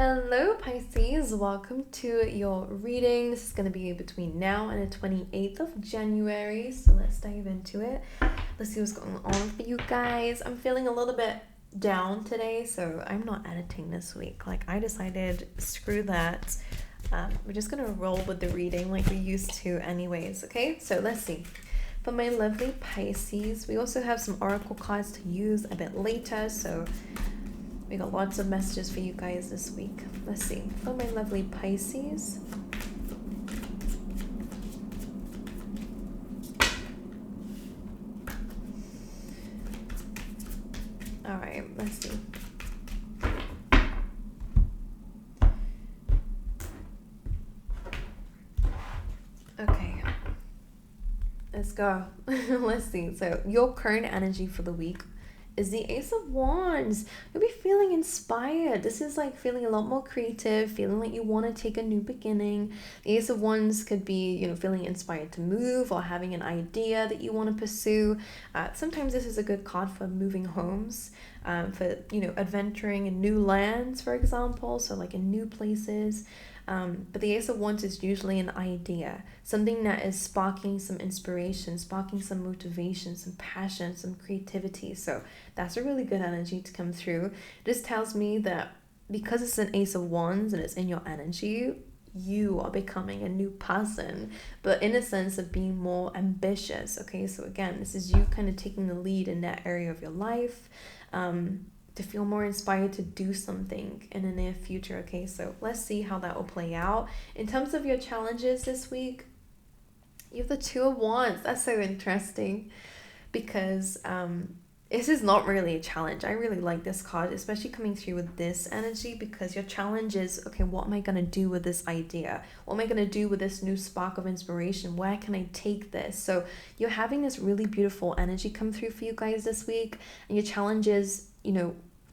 Hello Pisces, welcome to your reading. This is going to be between now and the 28th of January, so let's dive into it. Let's see what's going on for you guys. I'm feeling a little bit down today, so I'm not editing this week. I decided, screw that. We're just going to roll with the reading like we used to anyways, okay? So let's see. For my lovely Pisces, we also have some oracle cards to use a bit later, so we got lots of messages for you guys this week. Let's see. For my lovely Pisces. Alright, let's see. Okay. Let's go. Let's see. So, your current energy for the week is the Ace of Wands. You'll be feeling inspired. This is like feeling a lot more creative, feeling like you want to take a new beginning. The Ace of Wands could be, feeling inspired to move or having an idea that you want to pursue. Sometimes this is a good card for moving homes, for, adventuring in new lands, for example. So like in new places. But the Ace of Wands is usually an idea, something that is sparking some inspiration, sparking some motivation, some passion, some creativity. So that's a really good energy to come through. This tells me that because it's an Ace of Wands and it's in your energy, you are becoming a new person, but in a sense of being more ambitious. Okay, so again, this is you kind of taking the lead in that area of your life. To feel more inspired to do something in the near future. Okay, so let's see how that will play out. In terms of your challenges this week, you have the Two of Wands. That's so interesting because this is not really a challenge. I really like this card, especially coming through with this energy, because your challenge is, okay, what am I going to do with this idea? What am I going to do with this new spark of inspiration? Where can I take this? So you're having this really beautiful energy come through for you guys this week, and your challenge is,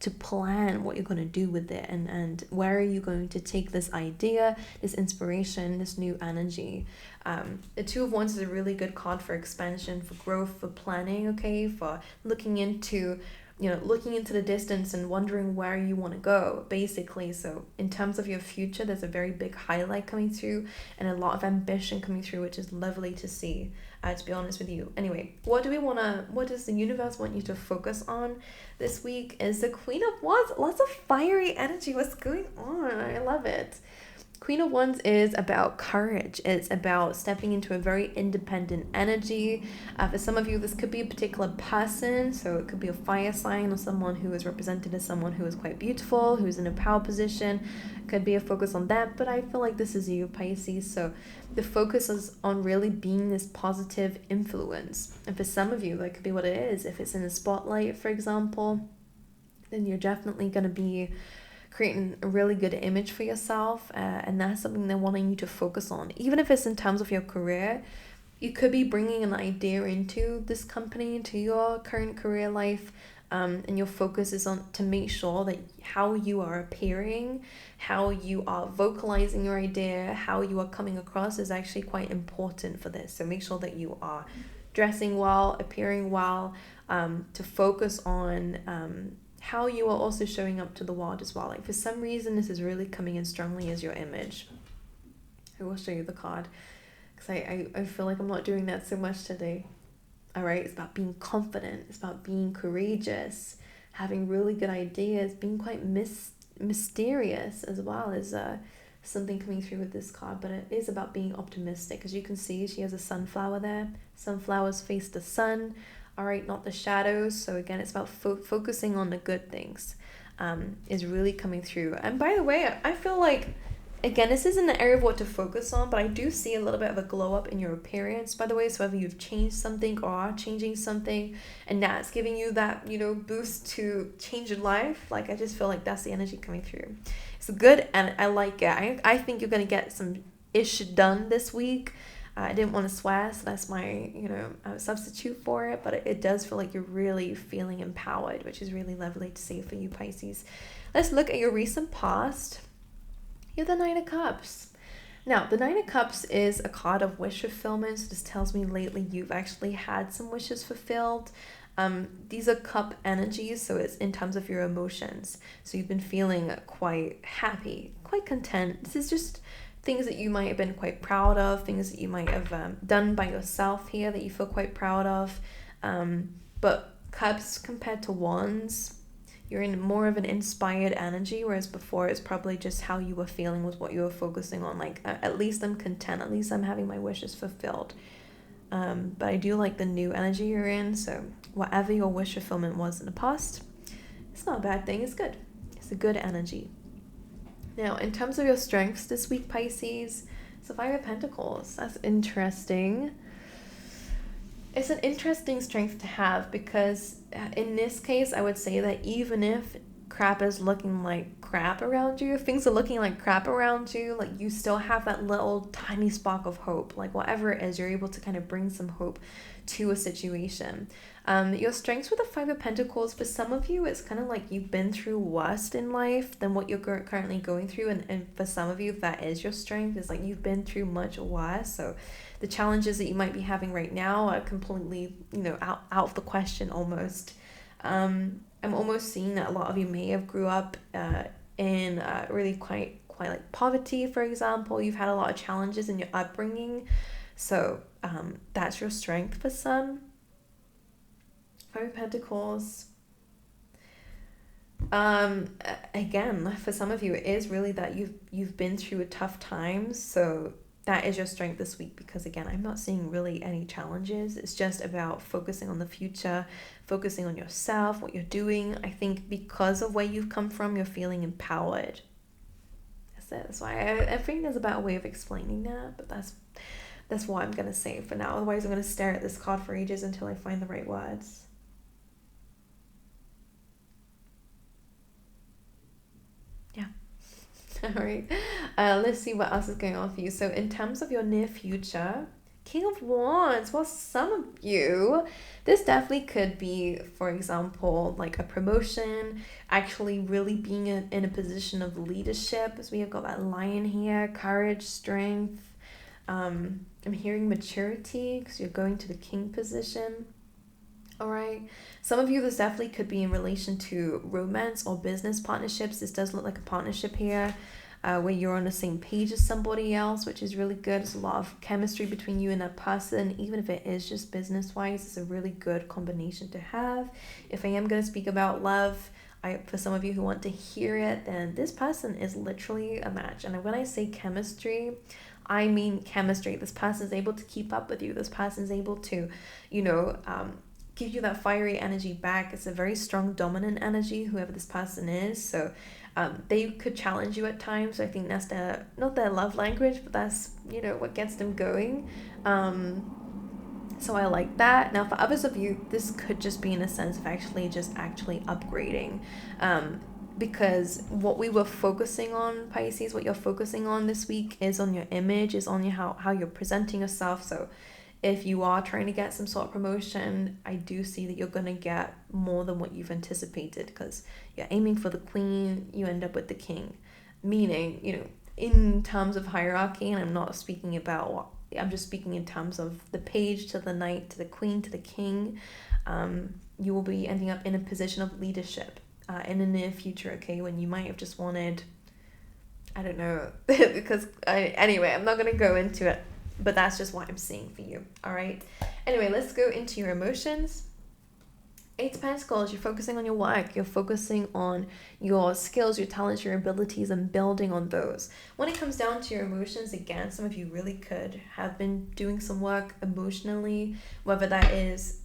to plan what you're going to do with it, and where are you going to take this idea, this inspiration, this new energy. The Two of Wands is a really good card for expansion, for growth, for planning, okay, for looking into the distance and wondering where you want to go, basically. So in terms of your future, there's a very big highlight coming through and a lot of ambition coming through, which is lovely to see, to be honest with you. Anyway, what does the universe want you to focus on this week is the Queen of Wands. Lots of fiery energy. What's going on? I love it. Queen of Wands is about courage. It's about stepping into a very independent energy. For some of you, this could be a particular person. So it could be a fire sign or someone who is represented as someone who is quite beautiful, who's in a power position. Could be a focus on that. But I feel like this is you, Pisces. So the focus is on really being this positive influence. And for some of you, that could be what it is. If it's in the spotlight, for example, then you're definitely going to be creating a really good image for yourself, and that's something they're wanting you to focus on. Even if it's in terms of your career, you could be bringing an idea into this company, into your current career life, and your focus is on to make sure that how you are appearing, how you are vocalizing your idea, how you are coming across is actually quite important for this. So make sure that you are dressing well, appearing well, to focus on how you are also showing up to the world as well. Like for some reason, this is really coming in strongly as your image. I will show you the card because I feel like I'm not doing that so much today. All right, it's about being confident. It's about being courageous, having really good ideas, being quite mysterious as well as something coming through with this card. But it is about being optimistic. As you can see, she has a sunflower there. Sunflowers face the sun. All right, not the shadows. So again, it's about focusing on the good things, is really coming through. And by the way, I feel like, again, this isn't the area of what to focus on, but I do see a little bit of a glow up in your appearance, by the way. So whether you've changed something or are changing something, and that's giving you that, boost to change your life, like I just feel like that's the energy coming through. It's good, and I like it. I think you're going to get some ish done this week. I didn't want to swear, so that's my, substitute for it. But it does feel like you're really feeling empowered, which is really lovely to see for you, Pisces. Let's look at your recent past. You have the Nine of Cups. Now, the Nine of Cups is a card of wish fulfillment. So this tells me lately you've actually had some wishes fulfilled. These are cup energies, so it's in terms of your emotions. So you've been feeling quite happy, quite content. This is just things that you might have been quite proud of, things that you might have done by yourself here that you feel quite proud of. But cups compared to wands, you're in more of an inspired energy, whereas before it's probably just how you were feeling was what you were focusing on. Like, at least I'm content, at least I'm having my wishes fulfilled. But I do like the new energy you're in, so whatever your wish fulfillment was in the past, it's not a bad thing, it's good. It's a good energy. Now, in terms of your strengths this week, Pisces, it's the Five of Pentacles. That's interesting. It's an interesting strength to have because in this case, I would say that even if crap is looking like crap around you, if things are looking like crap around you, like you still have that little tiny spark of hope. Like whatever it is, you're able to kind of bring some hope to a situation. Your strengths with the Five of Pentacles, for some of you, it's kind of like you've been through worse in life than what you're currently going through. And for some of you, if that is your strength, it's like you've been through much worse. So the challenges that you might be having right now are completely, out of the question almost. I'm almost seeing that a lot of you may have grew up in really quite like poverty, for example. You've had a lot of challenges in your upbringing. So that's your strength for some. Five of Pentacles. Again, for some of you, it is really that you've been through a tough times. So that is your strength this week, because again, I'm not seeing really any challenges. It's just about focusing on the future, focusing on yourself, what you're doing. I think because of where you've come from, you're feeling empowered. That's it. That's why I think there's a better way of explaining that, but that's what I'm going to say for now. Otherwise, I'm going to stare at this card for ages until I find the right words. Yeah. All right. Let's see what else is going on for you. So in terms of your near future, King of Wands. Well, some of you, this definitely could be, for example, like a promotion, actually really being in a position of leadership, as we have got that lion here, courage, strength. I'm hearing maturity because you're going to the king position. All right. Some of you, this definitely could be in relation to romance or business partnerships. This does look like a partnership here where you're on the same page as somebody else, which is really good. There's a lot of chemistry between you and that person. Even if it is just business-wise, it's a really good combination to have. If I am going to speak about love, for some of you who want to hear it, then this person is literally a match. And when I say chemistry, I mean chemistry. This person is able to keep up with you. This person is able to, give you that fiery energy back. It's a very strong dominant energy, whoever this person is. So they could challenge you at times. I think that's not their love language, but that's, what gets them going. So I like that. Now for others of you, this could just be in a sense of actually upgrading. Because what we were focusing on, Pisces, what you're focusing on this week is on your image, is on how you're presenting yourself. So if you are trying to get some sort of promotion, I do see that you're going to get more than what you've anticipated, because you're aiming for the queen, you end up with the king. Meaning, in terms of hierarchy, and I'm not speaking about, I'm just speaking in terms of the page to the knight, to the queen, to the king, you will be ending up in a position of leadership in the near future, okay, when you might have just wanted, I don't know, because anyway, I'm not going to go into it. But that's just what I'm seeing for you, all right? Anyway, let's go into your emotions. Eight of Pentacles, you're focusing on your work. You're focusing on your skills, your talents, your abilities, and building on those. When it comes down to your emotions, again, some of you really could have been doing some work emotionally, whether that is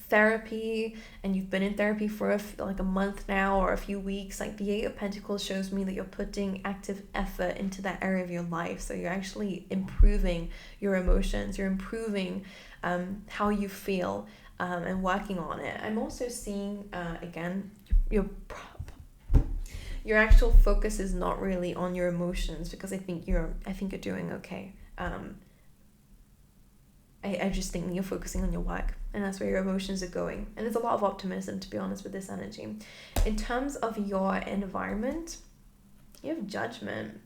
therapy and you've been in therapy for like a month now or a few weeks. Like the Eight of Pentacles shows me that you're putting active effort into that area of your life. So you're actually improving your emotions. You're improving how you feel and working on it. I'm also seeing again your actual focus is not really on your emotions, because I think you're doing okay. I just think you're focusing on your work, and that's where your emotions are going. And there's a lot of optimism, to be honest, with this energy. In terms of your environment, you have Judgment.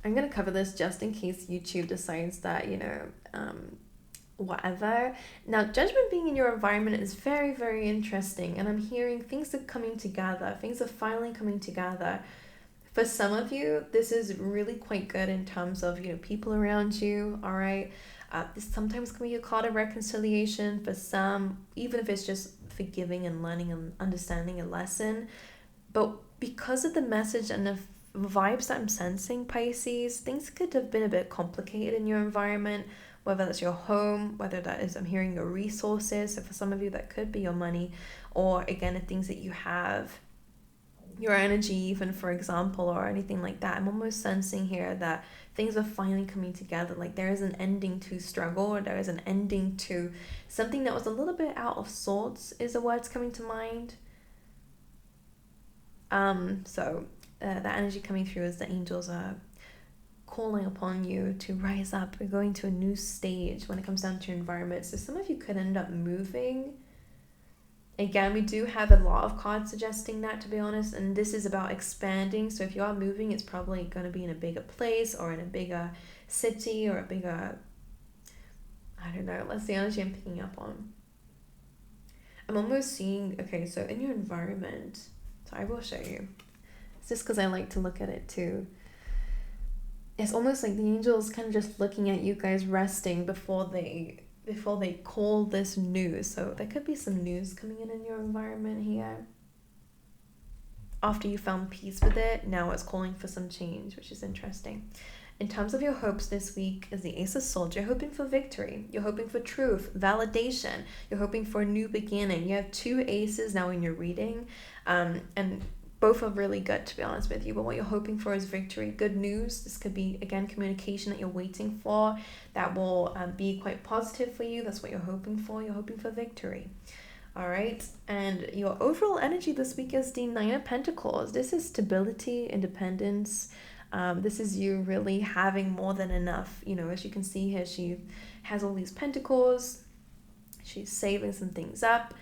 I'm going to cover this just in case YouTube decides that, whatever. Now, judgment being in your environment is very, very interesting, and I'm hearing things are coming together. Things are finally coming together. For some of you, this is really quite good in terms of, people around you, all right? This sometimes can be a card of reconciliation for some, even if it's just forgiving and learning and understanding a lesson. But because of the message and the vibes that I'm sensing, Pisces, things could have been a bit complicated in your environment, whether that's your home, whether that is, I'm hearing, your resources. So for some of you, that could be your money, or again, the things that you have, your energy even, for example, or anything like that. I'm almost sensing here that things are finally coming together. Like there is an ending to struggle, or there is an ending to something that was a little bit out of sorts, is the words coming to mind. That energy coming through as the angels are calling upon you to rise up. We're going to a new stage when it comes down to your environment. So some of you could end up moving. Again, we do have a lot of cards suggesting that, to be honest, and this is about expanding. So if you are moving, it's probably going to be in a bigger place or in a bigger city or a bigger, I don't know, that's the energy I'm picking up on. I'm almost seeing, okay, so in your environment, so I will show you. It's just because I like to look at it too. It's almost like the angels kind of just looking at you guys resting before they call this news. So there could be some news coming in your environment here. After you found peace with it, now it's calling for some change, which is interesting. In terms of your hopes this week is the Ace of Swords. You're hoping for victory. You're hoping for truth, validation. You're hoping for a new beginning. You have 2 aces now in your reading, and both are really good, to be honest with you. But what you're hoping for is victory, good news. This could be, again, communication that you're waiting for that will be quite positive for you. That's what you're hoping for. You're hoping for victory. All right. And your overall energy this week is the 9 of Pentacles. This is stability, independence. This is you really having more than enough. As you can see here, she has all these pentacles. She's saving some things up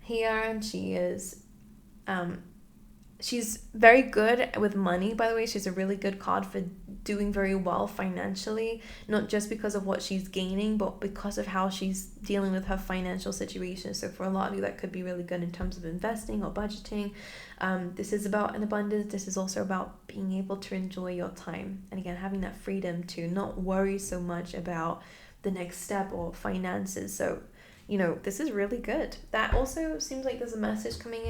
here, and she is she's very good with money, by the way. She's a really good card for doing very well financially, not just because of what she's gaining, but because of how she's dealing with her financial situation. So for a lot of you, that could be really good in terms of investing or budgeting. This is about an abundance. This is also about being able to enjoy your time. And again, having that freedom to not worry so much about the next step or finances. So, this is really good. That also seems like there's a message coming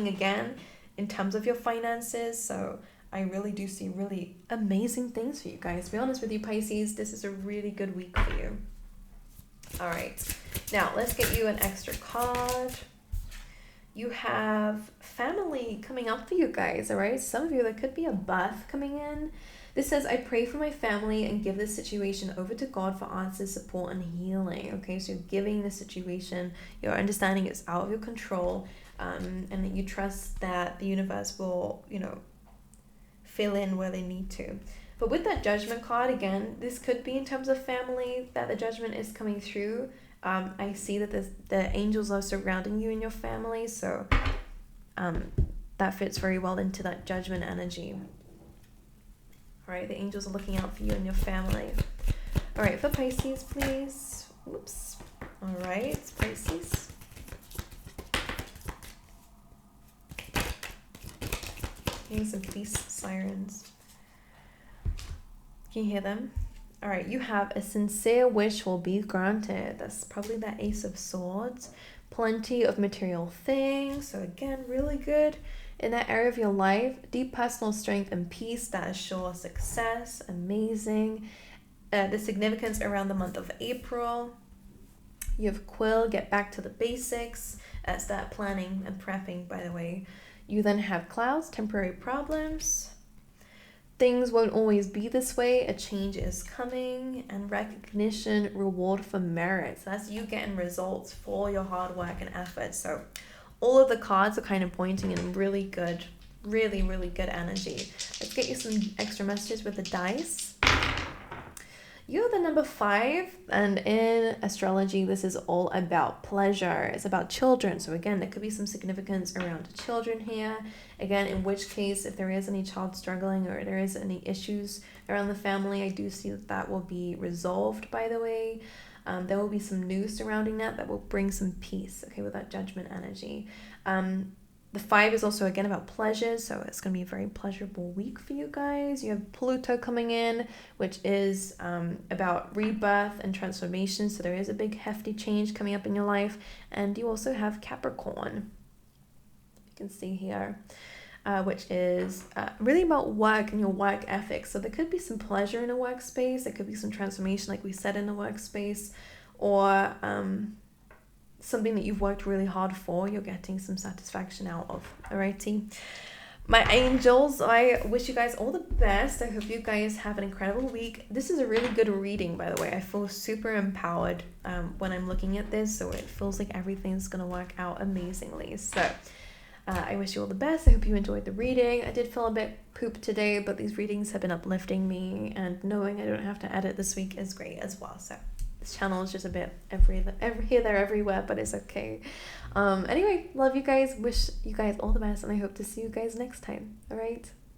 again in terms of your finances. So I really do see really amazing things for you guys. To be honest with you, Pisces, this is a really good week for you. All right, now let's get you an extra card. You have family coming up for you guys. All right, some of you, there could be a birth coming in. This says, I pray for my family and give this situation over to God for answers, support, and healing. Okay, so you're giving the situation, your understanding is out of your control, and that you trust that the universe will, fill in where they need to. But with that Judgment card, again, this could be in terms of family that the Judgment is coming through. I see that the angels are surrounding you and your family, so that fits very well into that Judgment energy. All right, the angels are looking out for you and your family. All right, for Pisces, please. Oops. All right, Pisces. Hearing some police sirens. Can you hear them? All right, you have a sincere wish will be granted. That's probably that Ace of Swords. Plenty of material things. So again, really good in that area of your life. Deep personal strength and peace that assure success. Amazing. The significance around the month of April. You have Quill, get back to the basics. Start planning and prepping, by the way. You then have Clouds, temporary problems. Things won't always be this way. A change is coming. And recognition, reward for merit. So that's you getting results for your hard work and effort. So all of the cards are kind of pointing in really good, really, really good energy. Let's get you some extra messages with the dice. You're the number 5, and in astrology, this is all about pleasure. It's about children. So again, there could be some significance around children here. Again, in which case, if there is any child struggling or there is any issues around the family, I do see that will be resolved, by the way. There will be some news surrounding that will bring some peace, okay, with that Judgment energy. The 5 is also, again, about pleasures, so it's going to be a very pleasurable week for you guys. You have Pluto coming in, which is about rebirth and transformation, so there is a big, hefty change coming up in your life. And you also have Capricorn, you can see here, which is really about work and your work ethics. So there could be some pleasure in a workspace, there could be some transformation, like we said, in a workspace, or something that you've worked really hard for, you're getting some satisfaction out of. Alrighty, my angels, I wish you guys all the best. I hope you guys have an incredible week. This is a really good reading, by the way. I feel super empowered when I'm looking at this, so it feels like everything's gonna work out amazingly. So I wish you all the best. I hope you enjoyed the reading. I did feel a bit poop today, but these readings have been uplifting me, and knowing I don't have to edit this week is great as well. So this channel is just a bit here, there, everywhere, but it's okay. Anyway, love you guys. Wish you guys all the best, and I hope to see you guys next time. All right.